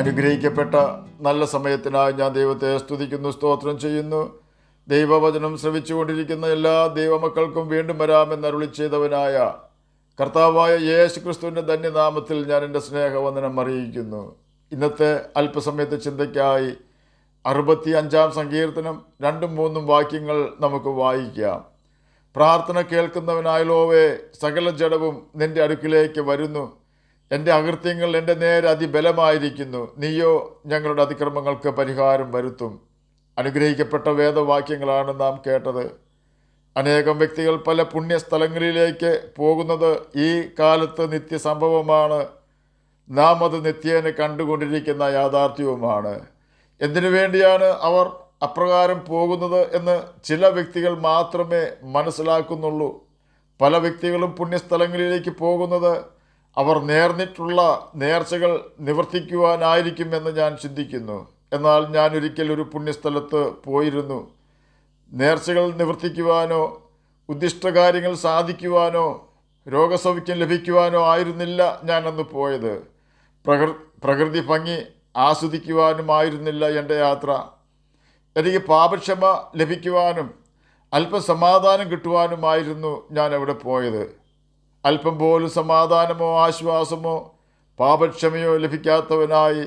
അനുഗ്രഹിക്കപ്പെട്ട നല്ല സമയത്തിനായി ഞാൻ ദൈവത്തെ സ്തുതിക്കുന്നു, സ്തോത്രം ചെയ്യുന്നു. ദൈവവചനം ശ്രവിച്ചുകൊണ്ടിരിക്കുന്ന എല്ലാ ദൈവമക്കൾക്കും വീണ്ടും വരാമെന്ന് അരുളി ചെയ്തവനായ കർത്താവായ യേശു ക്രിസ്തുവിൻ്റെ ധന്യനാമത്തിൽ ഞാൻ എൻ്റെ സ്നേഹവന്ദനം അറിയിക്കുന്നു. ഇന്നത്തെ അല്പസമയത്തെ ചിന്തയ്ക്കായി 65 സങ്കീർത്തനം 2-3 വാക്യങ്ങൾ നമുക്ക് വായിക്കാം. പ്രാർത്ഥന കേൾക്കുന്നവനായലോവേ, സകല ജഡവും നിൻ്റെ അടുക്കിലേക്ക് വരുന്നു. എൻ്റെ അകൃത്യങ്ങൾ എൻ്റെ നേരെ അതിബലമായിരിക്കുന്നു. നീയോ ഞങ്ങളുടെ അതിക്രമങ്ങൾക്ക് പരിഹാരം വരുത്തും. അനുഗ്രഹിക്കപ്പെട്ട വേദവാക്യങ്ങളാണ് നാം കേട്ടത്. അനേകം വ്യക്തികൾ പല പുണ്യസ്ഥലങ്ങളിലേക്ക് പോകുന്നത് ഈ കാലത്ത് നിത്യസംഭവമാണ്. നാം അത് നിത്യേന കണ്ടുകൊണ്ടിരിക്കുന്ന യാഥാർത്ഥ്യവുമാണ്. എന്തിനു വേണ്ടിയാണ് അവർ അപ്രകാരം പോകുന്നത് എന്ന് ചില വ്യക്തികൾ മാത്രമേ മനസ്സിലാക്കുന്നുള്ളൂ. പല വ്യക്തികളും പുണ്യസ്ഥലങ്ങളിലേക്ക് പോകുന്നത് അവർ നേർന്നിട്ടുള്ള നേർച്ചകൾ നിവർത്തിക്കുവാനായിരിക്കുമെന്ന് ഞാൻ ചിന്തിക്കുന്നു. എന്നാൽ ഞാൻ ഒരിക്കൽ ഒരു പുണ്യസ്ഥലത്ത് പോയിരുന്നു. നേർച്ചകൾ നിവർത്തിക്കുവാനോ ഉദ്ദിഷ്ടകാര്യങ്ങൾ സാധിക്കുവാനോ രോഗസൗഖ്യം ലഭിക്കുവാനോ ആയിരുന്നില്ല ഞാൻ അന്ന് പോയത്. പ്രകൃതി ഭംഗി ആസ്വദിക്കുവാനുമായിരുന്നില്ല എൻ്റെ യാത്ര. എനിക്ക് പാപക്ഷമ ലഭിക്കുവാനും അല്പം സമാധാനം കിട്ടുവാനുമായിരുന്നു ഞാൻ അവിടെ പോയത്. അല്പം പോലും സമാധാനമോ ആശ്വാസമോ പാപക്ഷമയോ ലഭിക്കാത്തവനായി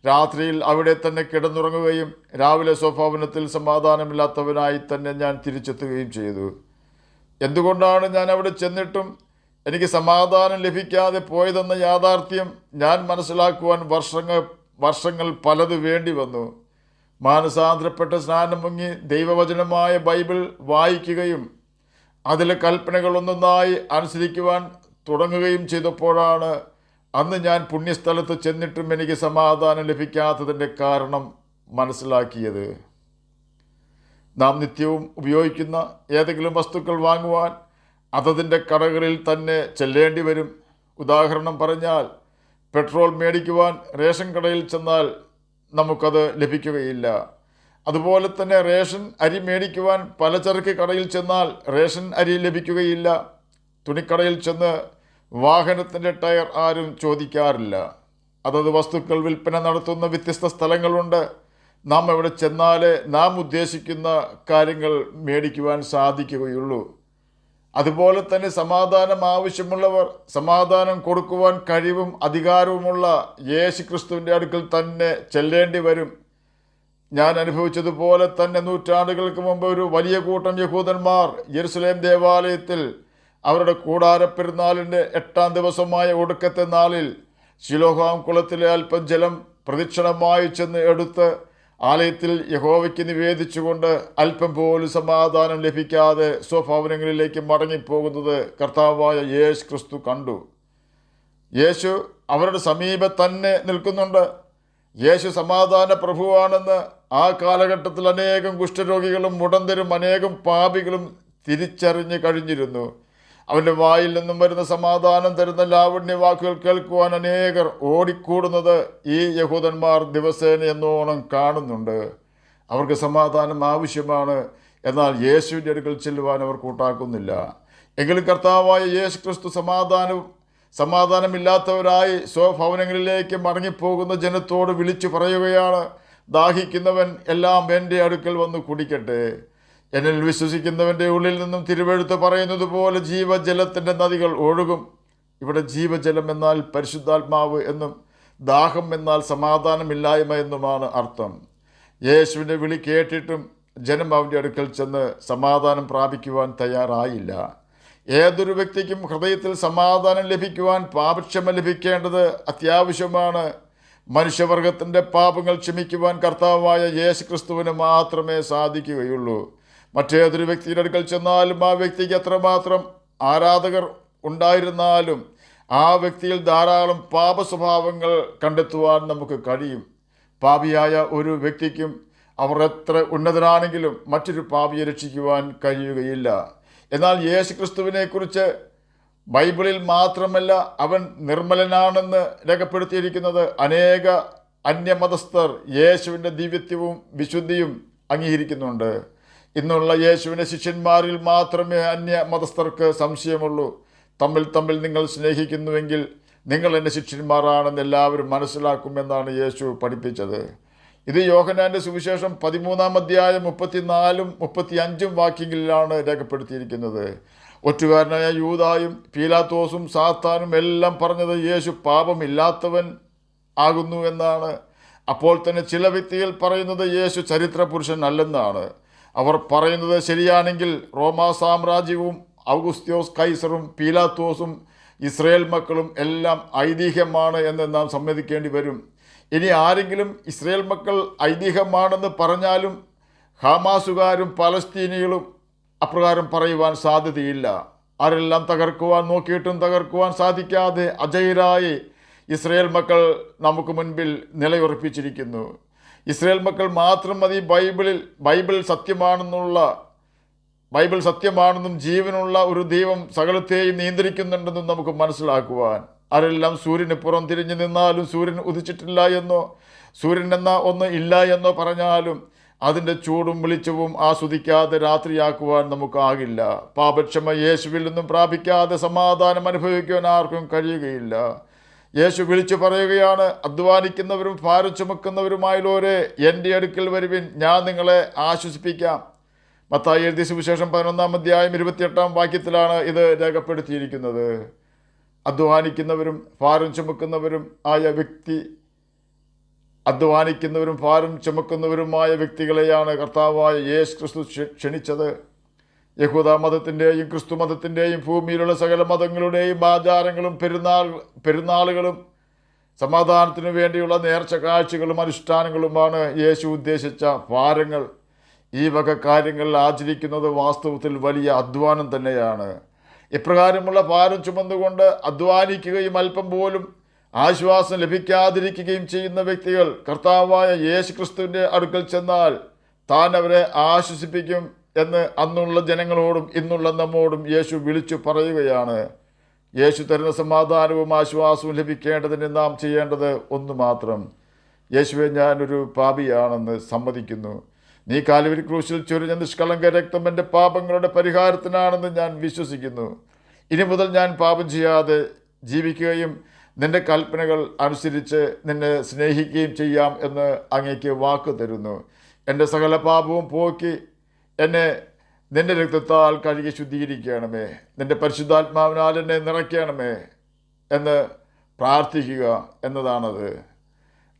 രാത്രിയിൽ അവിടെ തന്നെ കിടന്നുറങ്ങുകയും രാവിലെ സ്വഭവനത്തിൽ സമാധാനമില്ലാത്തവനായി തന്നെ ഞാൻ തിരിച്ചെത്തുകയും ചെയ്തു. എന്തുകൊണ്ടാണ് ഞാൻ അവിടെ ചെന്നിട്ടും എനിക്ക് സമാധാനം ലഭിക്കാതെ പോയതെന്ന യാഥാർത്ഥ്യം ഞാൻ മനസ്സിലാക്കുവാൻ വർഷങ്ങൾ പലത് വേണ്ടി വന്നു. മാനസാന്തരപ്പെട്ട സ്നാനം മുങ്ങി ദൈവവചനമായ ബൈബിൾ വായിക്കുകയും അതിലെ കൽപ്പനകളൊന്നൊന്നായി അനുസരിക്കുവാൻ തുടങ്ങുകയും ചെയ്തപ്പോഴാണ് അന്ന് ഞാൻ പുണ്യസ്ഥലത്ത് ചെന്നിട്ടും എനിക്ക് സമാധാനം ലഭിക്കാത്തതിൻ്റെ കാരണം മനസ്സിലാക്കിയത്. നാം നിത്യവും ഉപയോഗിക്കുന്ന ഏതെങ്കിലും വസ്തുക്കൾ വാങ്ങുവാൻ അതതിൻ്റെ കടകളിൽ തന്നെ ചെല്ലേണ്ടി വരും. ഉദാഹരണം പറഞ്ഞാൽ, പെട്രോൾ മേടിക്കുവാൻ റേഷൻ കടയിൽ ചെന്നാൽ നമുക്കത് ലഭിക്കുകയില്ല. അതുപോലെ തന്നെ റേഷൻ അരി മേടിക്കുവാൻ പലചരക്ക് കടയിൽ ചെന്നാൽ റേഷൻ അരി ലഭിക്കുകയില്ല. തുണിക്കടയിൽ ചെന്ന് വാഹനത്തിൻ്റെ ടയർ ആരും ചോദിക്കാറില്ല. അതത് വസ്തുക്കൾ വിൽപ്പന നടത്തുന്ന വ്യത്യസ്ത സ്ഥലങ്ങളുണ്ട്. നാം എവിടെ ചെന്നാലേ നാം ഉദ്ദേശിക്കുന്ന കാര്യങ്ങൾ മേടിക്കുവാൻ സാധിക്കുകയുള്ളൂ. അതുപോലെ തന്നെ സമാധാനം ആവശ്യമുള്ളവർ സമാധാനം കൊടുക്കുവാൻ കഴിവും അധികാരവുമുള്ള യേശു ക്രിസ്തുവിൻ്റെ അടുക്കൽ തന്നെ ചെല്ലേണ്ടി വരും. ഞാൻ അനുഭവിച്ചതുപോലെ തന്നെ നൂറ്റാണ്ടുകൾക്ക് മുമ്പ് ഒരു വലിയ കൂട്ടം യഹൂദന്മാർ യെരുശലേം ദേവാലയത്തിൽ അവരുടെ കൂടാരപ്പെരുന്നാളിൻ്റെ 8-ാം ദിവസമായ ഒടുക്കത്തെ നാളിൽ ശിലോഹാം കുളത്തിലെ അല്പം ജലം പ്രദക്ഷിണമായി ചെന്ന് എടുത്ത് ആലയത്തിൽ യഹോവയ്ക്ക് നിവേദിച്ചുകൊണ്ട് അല്പം പോലും സമാധാനം ലഭിക്കാതെ സ്വഭവനങ്ങളിലേക്ക് മടങ്ങിപ്പോകുന്നത് കർത്താവായ യേശു ക്രിസ്തു കണ്ടു. യേശു അവരുടെ സമീപം തന്നെ നിൽക്കുന്നുണ്ട്. യേശു സമാധാന പ്രഭുവാണെന്ന് ആ കാലഘട്ടത്തിൽ അനേകം കുഷ്ഠരോഗികളും മുടന്തരും അനേകം പാപികളും തിരിച്ചറിഞ്ഞ് കഴിഞ്ഞിരുന്നു. അവൻ്റെ വായിൽ നിന്നും വരുന്ന സമാധാനം തരുന്ന ലാവണ്യ വാക്കുകൾ കേൾക്കുവാൻ അനേകർ ഓടിക്കൂടുന്നത് ഈ യഹൂദന്മാർ ദിവസേന എന്നോണം കാണുന്നുണ്ട്. അവർക്ക് സമാധാനം ആവശ്യമാണ്. എന്നാൽ യേശുവിൻ്റെ അടുക്കൽ ചെല്ലുവാൻ അവർ കൂട്ടാക്കുന്നില്ല. എങ്കിലും കർത്താവായ യേശു ക്രിസ്തു സമാധാനമില്ലാത്തവരായി സ്വഭവനങ്ങളിലേക്ക് മടങ്ങിപ്പോകുന്ന ജനത്തോട് വിളിച്ചു പറയുകയാണ്, ദാഹിക്കുന്നവൻ എല്ലാം എൻ്റെ അടുക്കൽ വന്ന് കുടിക്കട്ടെ. എന്നിൽ വിശ്വസിക്കുന്നവൻ്റെ ഉള്ളിൽ നിന്നും തിരുവെഴുത്ത് പറയുന്നത് പോലെ ജീവജലത്തിൻ്റെ നദികൾ ഒഴുകും. ഇവിടെ ജീവജലം എന്നാൽ പരിശുദ്ധാത്മാവ് എന്നും ദാഹം എന്നാൽ സമാധാനമില്ലായ്മ എന്നുമാണ് അർത്ഥം. യേശുവിൻ്റെ വിളി കേട്ടിട്ടും ജനം അവൻ്റെ അടുക്കൽ ചെന്ന് സമാധാനം പ്രാപിക്കുവാൻ തയ്യാറായില്ല. ഏതൊരു വ്യക്തിക്കും ഹൃദയത്തിൽ സമാധാനം ലഭിക്കുവാൻ പാപക്ഷമ ലഭിക്കേണ്ടത് അത്യാവശ്യമാണ്. മനുഷ്യവർഗത്തിൻ്റെ പാപങ്ങൾ ക്ഷമിക്കുവാൻ കർത്താവായ യേശു ക്രിസ്തുവിന് മാത്രമേ സാധിക്കുകയുള്ളൂ. മറ്റേതൊരു വ്യക്തിയുടെ അടുക്കൽ ചെന്നാലും ആ വ്യക്തിക്ക് എത്രമാത്രം ആരാധകർ ഉണ്ടായിരുന്നാലും ആ വ്യക്തിയിൽ ധാരാളം പാപ സ്വഭാവങ്ങൾ കണ്ടെത്തുവാൻ നമുക്ക് കഴിയും. പാപിയായ ഒരു വ്യക്തിക്കും അവർ എത്ര ഉന്നതനാണെങ്കിലും മറ്റൊരു പാപിയെ രക്ഷിക്കുവാൻ കഴിയുകയില്ല. എന്നാൽ യേശു ക്രിസ്തുവിനെക്കുറിച്ച് ബൈബിളിൽ മാത്രമല്ല അവൻ നിർമ്മലനാണെന്ന് രേഖപ്പെടുത്തിയിരിക്കുന്നത് അനേക അന്യമതസ്ഥർ യേശുവിൻ്റെ ദിവ്യത്വവും വിശുദ്ധിയും അംഗീകരിക്കുന്നുണ്ട്. ഇന്നുള്ള യേശുവിൻ്റെ ശിഷ്യന്മാരിൽ മാത്രമേ അന്യമതസ്ഥർക്ക് സംശയമുള്ളൂ. തമ്മിൽ നിങ്ങൾ സ്നേഹിക്കുന്നുവെങ്കിൽ നിങ്ങൾ എൻ്റെ ശിഷ്യന്മാരാണെന്ന് എല്ലാവരും മനസ്സിലാക്കുമെന്നാണ് യേശു പഠിപ്പിച്ചത്. ഇത് യോഹന്നാൻ്റെ സുവിശേഷം 13-ാം അധ്യായം 34-35 വാക്യങ്ങളിലാണ് രേഖപ്പെടുത്തിയിരിക്കുന്നത്. ഒറ്റുകാരനായ യൂദായും പീലാത്തോസും സാത്താനും എല്ലാം പറഞ്ഞത് യേശു പാപമില്ലാത്തവൻ ആകുന്നു എന്നാണ്. അപ്പോൾ തന്നെ ചില വ്യക്തികൾ പറയുന്നത് യേശു ചരിത്ര പുരുഷൻ അല്ലെന്നാണ്. അവർ പറയുന്നത് ശരിയാണെങ്കിൽ റോമാ സാമ്രാജ്യവും ഔഗുസ്ത്യോസ് കൈസറും പീലാത്തോസും ഇസ്രയേൽ മക്കളും എല്ലാം ഐതിഹ്യമാണ് എന്ന് നാം സമ്മതിക്കേണ്ടി വരും. ഇനി ആരെങ്കിലും ഇസ്രയേൽ മക്കൾ ഐതിഹ്യമാണെന്ന് പറഞ്ഞാലും ഹമാസുകാരും പലസ്തീനികളും അപ്രകാരം പറയുവാൻ സാധ്യതയില്ല. ആരെല്ലാം തകർക്കുവാൻ നോക്കിയിട്ടും തകർക്കുവാൻ സാധിക്കാതെ അജയരായി ഇസ്രയേൽ മക്കൾ നമുക്ക് മുൻപിൽ നിലയുറപ്പിച്ചിരിക്കുന്നു. ഇസ്രയേൽ മക്കൾ മാത്രം മതി ബൈബിൾ സത്യമാണെന്നും ജീവനുള്ള ഒരു ദൈവം സകലത്തെയും നിയന്ത്രിക്കുന്നുണ്ടെന്നും നമുക്ക് മനസ്സിലാക്കുവാൻ. ആരെല്ലാം സൂര്യന് പുറം തിരിഞ്ഞു നിന്നാലും സൂര്യൻ ഉദിച്ചിട്ടില്ല എന്നോ സൂര്യൻ എന്ന ഒന്ന് ഇല്ല എന്നോ പറഞ്ഞാലും അതിൻ്റെ ചൂടും വെളിച്ചവും ആസ്വദിക്കാതെ രാത്രിയാക്കുവാൻ നമുക്കാകില്ല. പാപക്ഷമ യേശുവിൽ നിന്നും പ്രാപിക്കാതെ സമാധാനം അനുഭവിക്കുവാൻ ആർക്കും കഴിയുകയില്ല. യേശു വിളിച്ചു പറയുകയാണ്, അധ്വാനിക്കുന്നവരും ഭാരം ചുമക്കുന്നവരുമായുള്ളവരെ എൻ്റെ അടുക്കൽ വരുവിൻ, ഞാൻ നിങ്ങളെ ആശ്വസിപ്പിക്കാം. മത്തായി എഴുതിയ സുവിശേഷം 11-ാം അധ്യായം 28-ാം വാക്യത്തിലാണ് ഇത് രേഖപ്പെടുത്തിയിരിക്കുന്നത്. അധ്വാനിക്കുന്നവരും ഭാരം ചുമക്കുന്നവരുമായ വ്യക്തികളെയാണ് കർത്താവായ യേശു ക്രിസ്തു ക്ഷണിച്ചത്. യഹൂദ മതത്തിൻ്റെയും ക്രിസ്തു മതത്തിൻ്റെയും ഭൂമിയിലുള്ള സകല മതങ്ങളുടെയും ആചാരങ്ങളും പെരുന്നാളുകളും സമാധാനത്തിനു വേണ്ടിയുള്ള നേർച്ച കാഴ്ചകളും അനുഷ്ഠാനങ്ങളുമാണ് യേശു ഉദ്ദേശിച്ച ഭാരങ്ങൾ. ഈ വക കാര്യങ്ങൾ ആചരിക്കുന്നത് വാസ്തവത്തിൽ വലിയ അധ്വാനം തന്നെയാണ്. ഇപ്രകാരമുള്ള ഭാരം ചുമന്നുകൊണ്ട് അധ്വാനിക്കുകയും അല്പം പോലും ആശ്വാസം ലഭിക്കാതിരിക്കുകയും ചെയ്യുന്ന വ്യക്തികൾ കർത്താവായ യേശു ക്രിസ്തുവിൻ്റെ അടുക്കൽ ചെന്നാൽ താൻ അവരെ ആശ്വസിപ്പിക്കും എന്ന് അന്നുള്ള ജനങ്ങളോടും ഇന്നുള്ള നമ്മോടും യേശു വിളിച്ചു പറയുകയാണ്. യേശു തരുന്ന സമാധാനവും ആശ്വാസവും ലഭിക്കേണ്ടതിന് നാം ചെയ്യേണ്ടത് ഒന്ന് മാത്രം. യേശുവെ, ഞാനൊരു പാപിയാണെന്ന് സമ്മതിക്കുന്നു. നീ കാൽവരി ക്രൂശിൽ ചൊരിഞ്ഞ നിഷ്കളങ്ക രക്തം എൻ്റെ പാപങ്ങളുടെ പരിഹാരത്തിനാണെന്ന് ഞാൻ വിശ്വസിക്കുന്നു. ഇനി മുതൽ ഞാൻ പാപം ചെയ്യാതെ ജീവിക്കുകയും നിൻ്റെ കൽപ്പനകൾ അനുസരിച്ച് നിന്നെ സ്നേഹിക്കുകയും ചെയ്യാം എന്ന് അങ്ങേക്ക് വാക്ക് തരുന്നു. എൻ്റെ സകല പാപവും പോക്കി എന്നെ നിൻ്റെ രക്തത്താൽ കഴുകി ശുദ്ധീകരിക്കണമേ. നിൻ്റെ പരിശുദ്ധാത്മാവിനാൽ എന്നെ നിറയ്ക്കണമേ എന്ന് പ്രാർത്ഥിക്കുക എന്നതാണത്.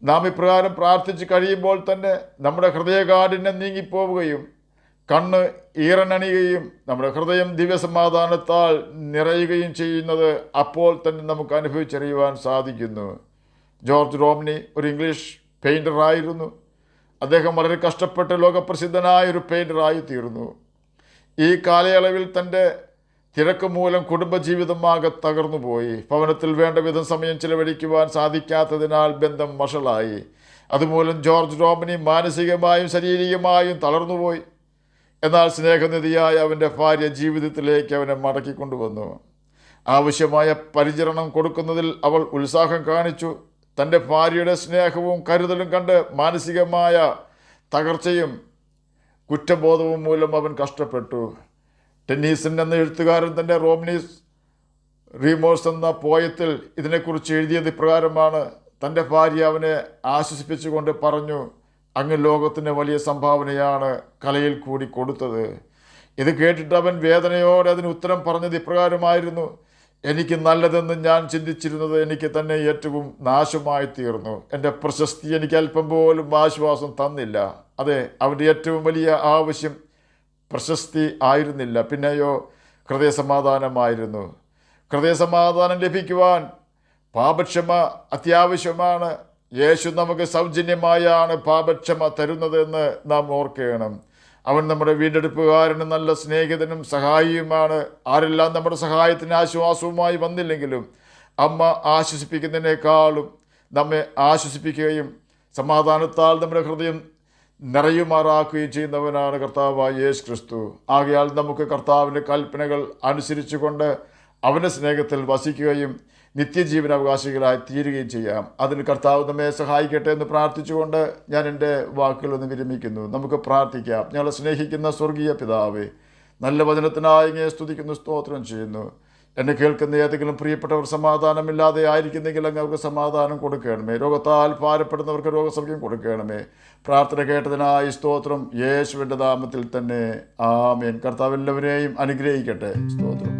നാം ഇപ്രകാരം പ്രാർത്ഥിച്ച് കഴിയുമ്പോൾ തന്നെ നമ്മുടെ ഹൃദയകാഠിന്യം നീങ്ങിപ്പോവുകയും കണ്ണ് ഈറനണിയുകയും നമ്മുടെ ഹൃദയം ദിവ്യസമാധാനത്താൽ നിറയുകയും ചെയ്യുന്നത് അപ്പോൾ തന്നെ നമുക്ക് അനുഭവിച്ചറിയുവാൻ സാധിക്കുന്നു. ജോർജ് റോംനി ഒരു ഇംഗ്ലീഷ് പെയിൻറ്ററായിരുന്നു. അദ്ദേഹം വളരെ കഷ്ടപ്പെട്ട് ലോകപ്രസിദ്ധനായൊരു പെയിൻറ്ററായി തീർന്നു. ഈ കാലയളവിൽ തൻ്റെ തിരക്ക് മൂലം കുടുംബജീവിതമാകെ തകർന്നുപോയി. ഭവനത്തിൽ വേണ്ട വിധം സമയം ചിലവഴിക്കുവാൻ സാധിക്കാത്തതിനാൽ ബന്ധം വഷളായി. അതുമൂലം ജോർജ് റോംനി മാനസികമായും ശാരീരികമായും തളർന്നുപോയി. എന്നാൽ സ്നേഹനിധിയായ അവൻ്റെ ഭാര്യ ജീവിതത്തിലേക്ക് അവനെ മടക്കിക്കൊണ്ടുവന്നു. ആവശ്യമായ പരിചരണം കൊടുക്കുന്നതിൽ അവൾ ഉത്സാഹം കാണിച്ചു. തൻ്റെ ഭാര്യയുടെ സ്നേഹവും കരുതലും കണ്ട് മാനസികമായ തകർച്ചയും കുറ്റബോധവും മൂലം അവൻ കഷ്ടപ്പെട്ടു. ടെന്നീസൺ എന്ന എഴുത്തുകാരൻ തൻ്റെ റോംനീസ് റീമോഴ്സ് എന്ന പോയത്തിൽ ഇതിനെക്കുറിച്ച് എഴുതിയത് ഇപ്രകാരമാണ്. തൻ്റെ ഭാര്യ അവനെ ആശ്വസിപ്പിച്ചുകൊണ്ട് പറഞ്ഞു, അങ്ങ് ലോകത്തിന് വലിയ സംഭാവനയാണ് കലയിൽ കൂടി കൊടുത്തത്. ഇത് കേട്ടിട്ട് അവൻ വേദനയോടെ അതിന് ഉത്തരം പറഞ്ഞത് ഇപ്രകാരമായിരുന്നു: എനിക്ക് നല്ലതെന്ന് ഞാൻ ചിന്തിച്ചിരുന്നത് എനിക്ക് തന്നെ ഏറ്റവും നാശമായി തീർന്നു. എൻ്റെ പ്രശസ്തി എനിക്ക് അല്പം പോലും ആശ്വാസം തന്നില്ല. അതെ, അവൻ്റെ ഏറ്റവും വലിയ ആവശ്യം പ്രശസ്തി ആയിരുന്നില്ല, പിന്നെയോ ഹൃദയസമാധാനമായിരുന്നു. ഹൃദയസമാധാനം ലഭിക്കുവാൻ പാപക്ഷമ അത്യാവശ്യമാണ്. യേശു നമുക്ക് സൗജന്യമായാണ് പാപക്ഷമ തരുന്നതെന്ന് നാം ഓർക്കണം. അവൻ നമ്മുടെ വീണ്ടെടുപ്പുകാരനും നല്ല സ്നേഹിതനും സഹായിയുമാണ്. ആരെല്ലാം നമ്മുടെ സഹായത്തിന് ആശ്വാസവുമായി വന്നില്ലെങ്കിലും അമ്മ ആശ്വസിപ്പിക്കുന്നതിനേക്കാളും നമ്മെ ആശ്വസിപ്പിക്കുകയും സമാധാനത്താൽ നമ്മുടെ ഹൃദയം നിറയുമാറാക്കുകയും ചെയ്യുന്നവനാണ് കർത്താവായ യേശു ക്രിസ്തു. ആകയാൽ നമുക്ക് കർത്താവിൻ്റെ കൽപ്പനകൾ അനുസരിച്ചുകൊണ്ട് അവൻ്റെ സ്നേഹത്തിൽ വസിക്കുകയും നിത്യജീവനാവകാശികളായി തീരുകയും ചെയ്യാം. അതിന് കർത്താവ് നമ്മെ സഹായിക്കട്ടെ എന്ന് പ്രാർത്ഥിച്ചുകൊണ്ട് ഞാൻ എൻ്റെ വാക്കുകളൊന്ന് വിരമിക്കുന്നു. നമുക്ക് പ്രാർത്ഥിക്കാം. ഞങ്ങളെ സ്നേഹിക്കുന്ന സ്വർഗീയ പിതാവേ, നല്ല വചനത്തിനായി ഇങ്ങനെ സ്തുതിക്കുന്നു, സ്തോത്രം ചെയ്യുന്നു. എന്നെ കേൾക്കുന്ന ഏതെങ്കിലും പ്രിയപ്പെട്ടവർ സമാധാനമില്ലാതെ ആയിരിക്കുന്നെങ്കിൽ അങ്ങ് അവർക്ക് സമാധാനം കൊടുക്കണമേ. രോഗത്താൽ ഭാരപ്പെടുന്നവർക്ക് രോഗസൗഖ്യം കൊടുക്കണമേ. പ്രാർത്ഥന കേട്ടതിനായി സ്തോത്രം, യേശുവിൻ്റെ നാമത്തിൽ തന്നെ ആമേൻ. കർത്താവ് എല്ലാവരെയും അനുഗ്രഹിക്കട്ടെ. സ്തോത്രം.